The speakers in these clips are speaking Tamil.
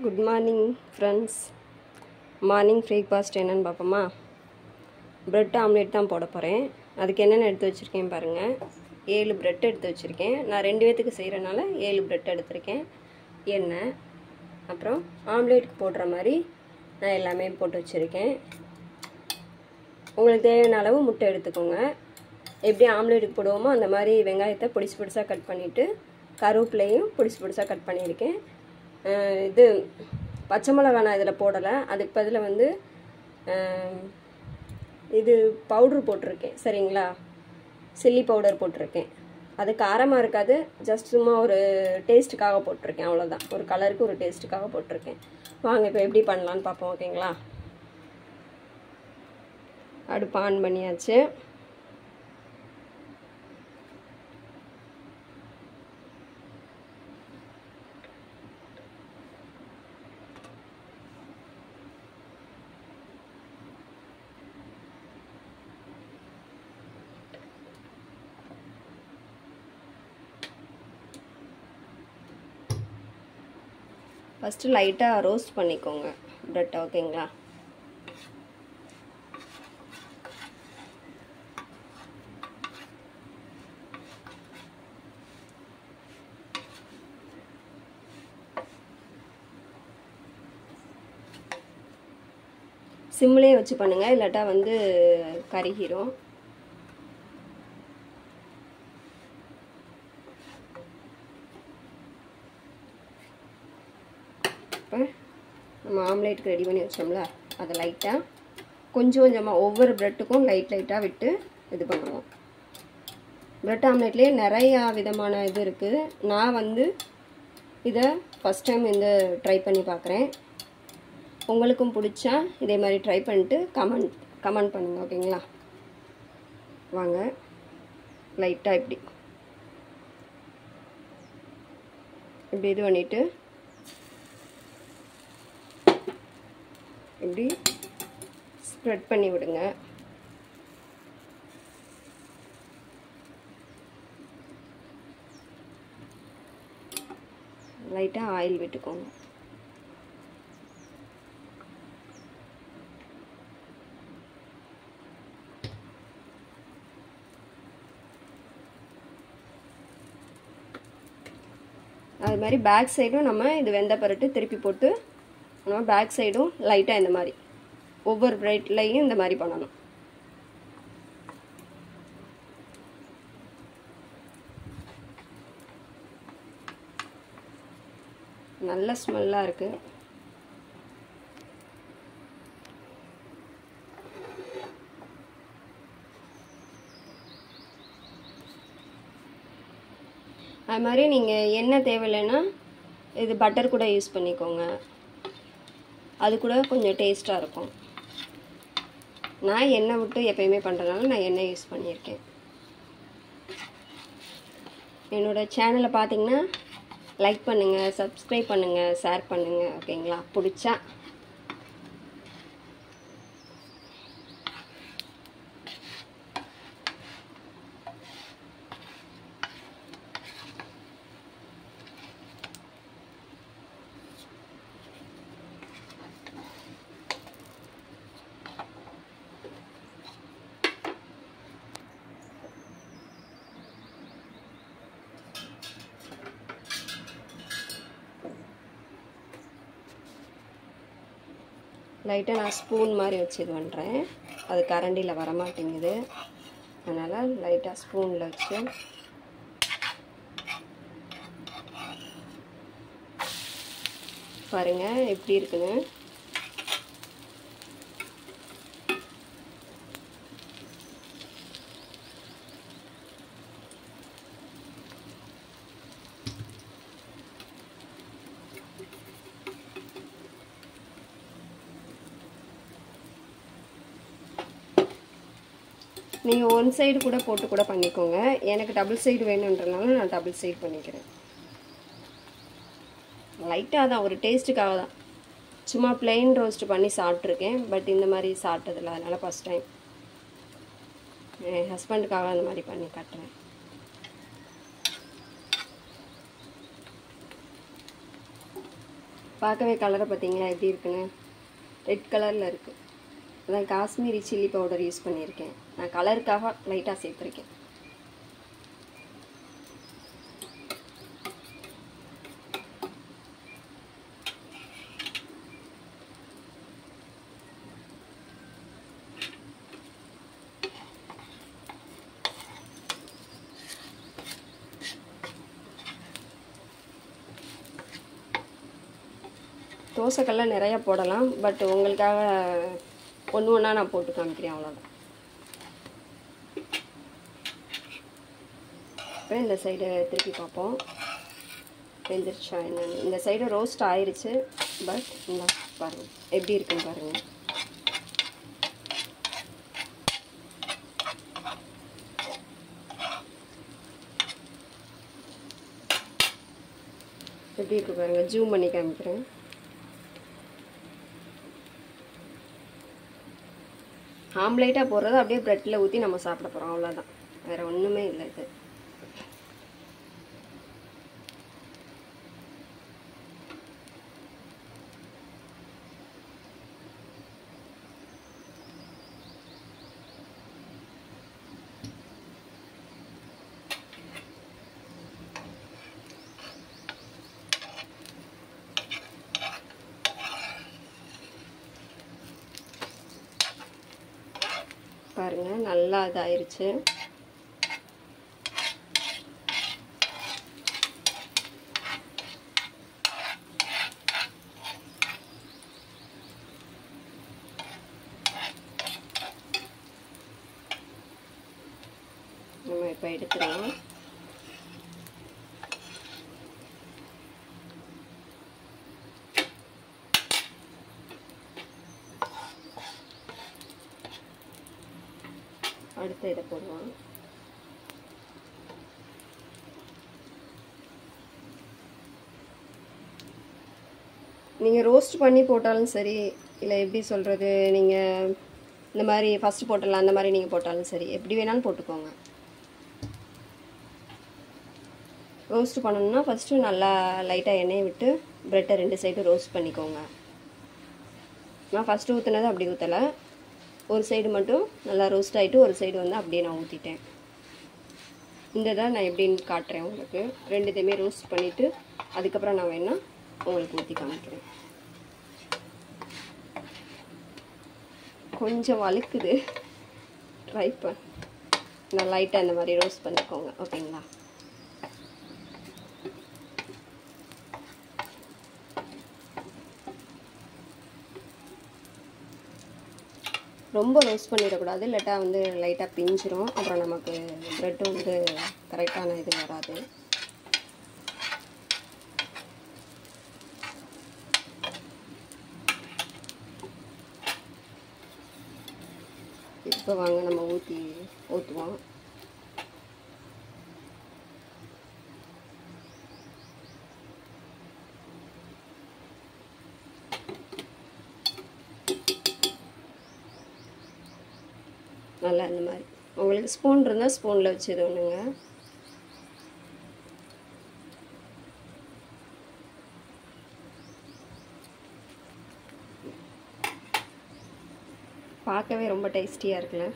Good morning friends. Morning breakfast என்னன்னு பாப்போமா? பிரெட் ஆம்லெட் தான் போட போறேன். அதுக்கு என்னென்ன எடுத்து வச்சிருக்கேன் பாருங்க. 7 பிரெட் எடுத்து வச்சிருக்கேன். நான் 2 பேத்துக்கு செய்றனால 7 பிரெட் எடுத்துர்க்கேன். எண்ணெய் அப்புறம் ஆம்லெட்க்கு போடுற மாதிரி நான் எல்லாமே போட்டு வச்சிருக்கேன். உங்களுக்கு தேவையான அளவு முட்டை எடுத்துக்கோங்க. எப்படி ஆம்லெட்க்கு போடுவோமோ அந்த மாதிரி வெங்காயத்தை பொடிசு பொடிசா கட் பண்ணிட்டு கருவேப்பிலையும் பொடிசு பொடிசா கட் பண்ணியிருக்கேன். இது பச்சை மிளகாய் நான் இதில் போடலை, அதுக்கு பதிலாக வந்து இது பவுட்ரு போட்டிருக்கேன். சரிங்களா, சில்லி பவுடர் போட்டிருக்கேன். அது காரமாக இருக்காது, ஜஸ்ட் சும்மா ஒரு டேஸ்ட்டுக்காக போட்டிருக்கேன், அவ்வளோதான். ஒரு கலருக்கு ஒரு டேஸ்ட்டுக்காக போட்டிருக்கேன். வாங்க இப்போ எப்படி பண்ணலான்னு பார்ப்போம். ஓகேங்களா, அடுப்பு ஆன் பண்ணியாச்சு. ஃபஸ்ட்டு லைட்டாக ரோஸ்ட் பண்ணிக்கோங்க பிரெட்டை. ஓகேங்களா, சிம்லேயே வச்சு பண்ணுங்கள், இல்லாட்டா வந்து கருகிரும். இப்போ நம்ம ஆம்லேட்டுக்கு ரெடி பண்ணி வச்சோம்ல, அதை லைட்டாக கொஞ்சம் கொஞ்சமாக ஒவ்வொரு ப்ரெட்டுக்கும் லைட்டாக விட்டு இது பண்ணுவோம். ப்ரெட் ஆம்லேட்லேயே நிறையா விதமான இது இருக்குது. நான் வந்து இதை ஃபஸ்ட் டைம் ட்ரை பண்ணி பார்க்குறேன். உங்களுக்கும் பிடிச்சா இதே மாதிரி ட்ரை பண்ணிட்டு கமெண்ட் பண்ணுங்கள். ஓகேங்களா, வாங்க லைட்டாக இப்படி இது பண்ணிவிட்டு இப்படி ஸ்ப்ரெட் பண்ணி விடுங்க. லைட்டாக ஆயில் விட்டுக்கோங்க. அது மாதிரி பேக் சைடும் நம்ம இது வெந்த பரட்டு திருப்பி போட்டு நம்ம பேக் சைடும் லைட்டாக இந்த மாதிரி ஒவ்வொரு பிரெட்லையும் இந்த மாதிரி பண்ணணும். நல்ல ஸ்மெல்லாக இருக்குது. அது மாதிரி நீங்கள் எண்ணெய் தேவையில்லைன்னா இது பட்டர் கூட யூஸ் பண்ணிக்கோங்க, அது கூட கொஞ்சம் டேஸ்ட்டாக இருக்கும். நான் எண்ணெய் விட்டு எப்பயுமே பண்ணுறதுனால நான் எண்ணெய் யூஸ் பண்ணியிருக்கேன். என்னோடய சேனலை பார்த்தீங்கன்னா லைக் பண்ணுங்கள், சப்ஸ்கிரைப் பண்ணுங்கள், ஷேர் பண்ணுங்கள். ஓகேங்களா, பிடிச்சா லைட்டாக நான் ஸ்பூன் மாதிரி வச்சு இது பண்ணுறேன். அது கரண்டியில் வரமாட்டேங்குது, அதனால் லைட்டாக ஸ்பூனில் வச்சு பாருங்கள் எப்படி இருக்குன்னு. நீங்கள் ஒன் சைடு கூட போட்டு கூட பண்ணிக்கோங்க. எனக்கு டபுள் சைடு வேணுன்றனால நான் டபுள் சைடு பண்ணிக்கிறேன். லைட்டாக தான், ஒரு டேஸ்ட்டுக்காக தான். சும்மா பிளெயின் ரோஸ்ட் பண்ணி சாப்பிட்ருக்கேன், பட் இந்த மாதிரி சாப்பிட்டதில்ல, அதனால் ஃபஸ்ட் டைம் என் ஹஸ்பண்டுக்காக அந்த மாதிரி பண்ணி காட்டுறேன். பார்க்கவே கலரை பார்த்தீங்களா எப்படி இருக்குன்னு? ரெட் கலரில் இருக்குது. அதான் காஷ்மீரி சில்லி பவுடர் யூஸ் பண்ணியிருக்கேன். நான் கலருக்காக லைட்டாக சேர்த்துருக்கேன். தோசைக்கல்ல நிறையா போடலாம், பட் உங்களுக்காக ஒன்று ஒன்றா நான் போட்டு காமிக்கிறேன், அவ்வளோதான். அப்புறம் இந்த சைடு திருப்பி பார்ப்போம் வெந்துருச்சா என்னன்னு. இந்த சைடு ரோஸ்ட் ஆயிடுச்சு, பட் இந்த பாருங்கள் எப்படி இருக்குன்னு பாருங்கள். எப்படி இருக்கு பாருங்கள், ஜூம் பண்ணி காமிக்கிறேன். ஆம்லேட்டாக போடுறது அப்படியே ப்ரெட்டில் ஊற்றி நம்ம சாப்பிட போகிறோம், அவ்வளோதான். வேறு ஒன்றுமே இல்லை இது. பாருங்க நல்லா இதாயிருச்சு. நம்ம இப்போ எடுத்துக்கலாம். அடுத்து இதை போடுவோம். நீங்கள் ரோஸ்ட் பண்ணி போட்டாலும் சரி, இல்லை எப்படி சொல்கிறது, நீங்கள் இந்த மாதிரி ஃபஸ்ட்டு போட்டுடலாம், அந்த மாதிரி நீங்கள் போட்டாலும் சரி, எப்படி வேணாலும் போட்டுக்கோங்க. ரோஸ்ட் பண்ணணும்னா ஃபஸ்ட்டு நல்லா லைட்டாக எண்ணெயை விட்டு ப்ரெட்டை 2 சைடு ரோஸ்ட் பண்ணிக்கோங்க. நான் ஃபஸ்ட்டு ஊற்றுனது அப்படி ஊற்றலை, ஒரு சைடு மட்டும் நல்லா ரோஸ்ட் ஆகிட்டு ஒரு சைடு வந்து அப்படியே நான் ஊற்றிட்டேன். இந்த தான் நான் எப்படின்னு காட்டுறேன் உங்களுக்கு. 2த்தையுமே ரோஸ்ட் பண்ணிவிட்டு அதுக்கப்புறம் நான் வேணால் உங்களுக்கு ஊற்றி காமிக்கிறேன். கொஞ்சம் வழுக்குது, ட்ரை நான் லைட்டாக இந்த மாதிரி ரோஸ்ட் பண்ணிக்கோங்க, ஓகேங்களா? ரொம்ப ரோஸ்ட் பண்ணிடக்கூடாது, இல்லாட்டா வந்து லைட்டாக பிஞ்சிரும், அப்புறம் நமக்கு ப்ரெட்டு வந்து கரெக்டான இது வராது. இப்போ வாங்க நம்ம ஊற்றுவோம். நல்லா இந்த மாதிரி உங்களுக்கு ஸ்பூன் இருந்தால் ஸ்பூனில் வச்சு இது ஒன்றுங்க. பார்க்கவே ரொம்ப டேஸ்டியாக இருக்குல்ல.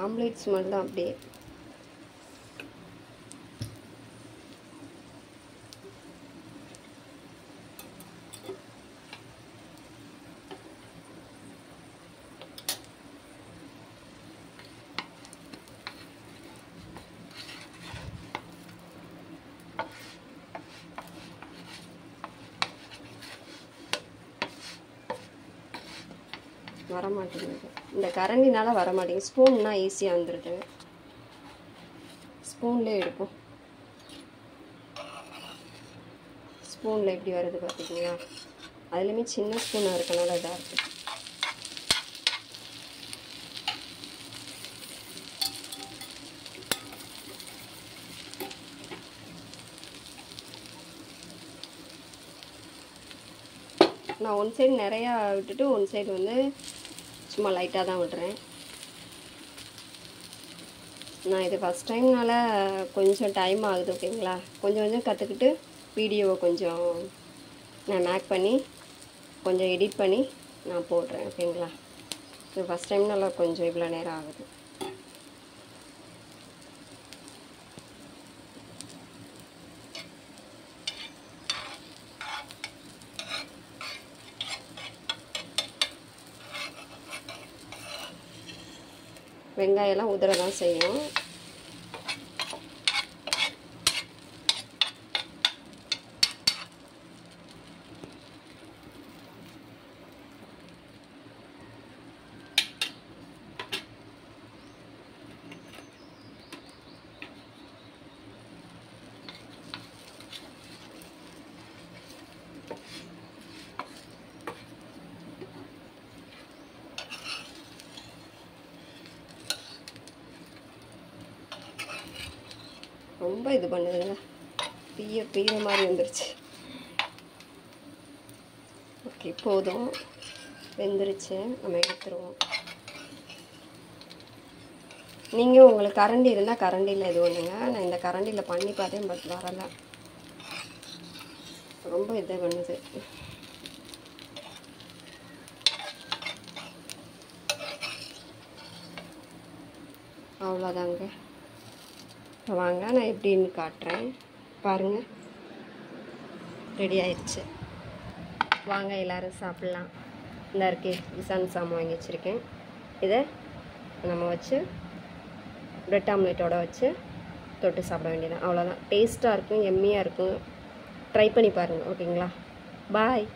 ஆம்லேட் ஸ்மெல் தான் அப்படியே. வரமாட்டேங்குது, இந்த கரண்டினால வரமாட்டேங்குது. ஸ்பூன்னா ஈஸியாக வந்துடுது, ஸ்பூன்லேயே எடுப்போம். ஸ்பூனில் எப்படி வருது பார்த்தீங்களா? அதுலேயுமே சின்ன ஸ்பூனாக இருக்கனால இதாக இருக்குது. நான் ஒன் சைடு நிறையா விட்டுட்டு ஒன் சைடு வந்து சும்மா லைட்டாக தான் விட்டுறேன். நான் இது ஃபஸ்ட் டைம்னால கொஞ்சம் டைம் ஆகுது ஓகேங்களா. கொஞ்சம் கொஞ்சம் கற்றுக்கிட்டு வீடியோவை கொஞ்சம் நான் மேக் பண்ணி கொஞ்சம் எடிட் பண்ணி நான் போடுறேன் ஓகேங்களா. இது ஃபஸ்ட் டைம்னால கொஞ்சம் இவ்வளோ நேரம் ஆகுது. வெங்காயம்லாம் உதிர தான் செய்யும். ரொம்ப இது பண்ணுதுங்க, பீய மாதிரி வந்துருச்சு. ஓகே போதும், வெந்துருச்சு, நம்ம எடுத்துருவோம். நீங்கள் உங்களுக்கு கரண்டி இருந்தால் கரண்டியில் இது ஒன்றுங்க. நான் இந்த கரண்டியில் பண்ணி பார்த்தேன், பட் வரலை, ரொம்ப இது பண்ணுது. அவ்வளோதாங்க. வாங்க நான் எப்படின்னு காட்டுறேன் பாருங்கள். ரெடி ஆயிடுச்சு. வாங்க எல்லோரும் சாப்பிட்லாம். இந்த இருக்கே கிசான் சாமான் வாங்கி வச்சுருக்கேன். இதை நம்ம வச்சு பிரெட் ஆம்லேட்டோட வச்சு தொட்டு சாப்பிட வேண்டியதான். அவ்வளோதான். டேஸ்ட்டாக இருக்கும், எம்மியாக இருக்கும். ட்ரை பண்ணி பாருங்கள் ஓகேங்களா. பாய்.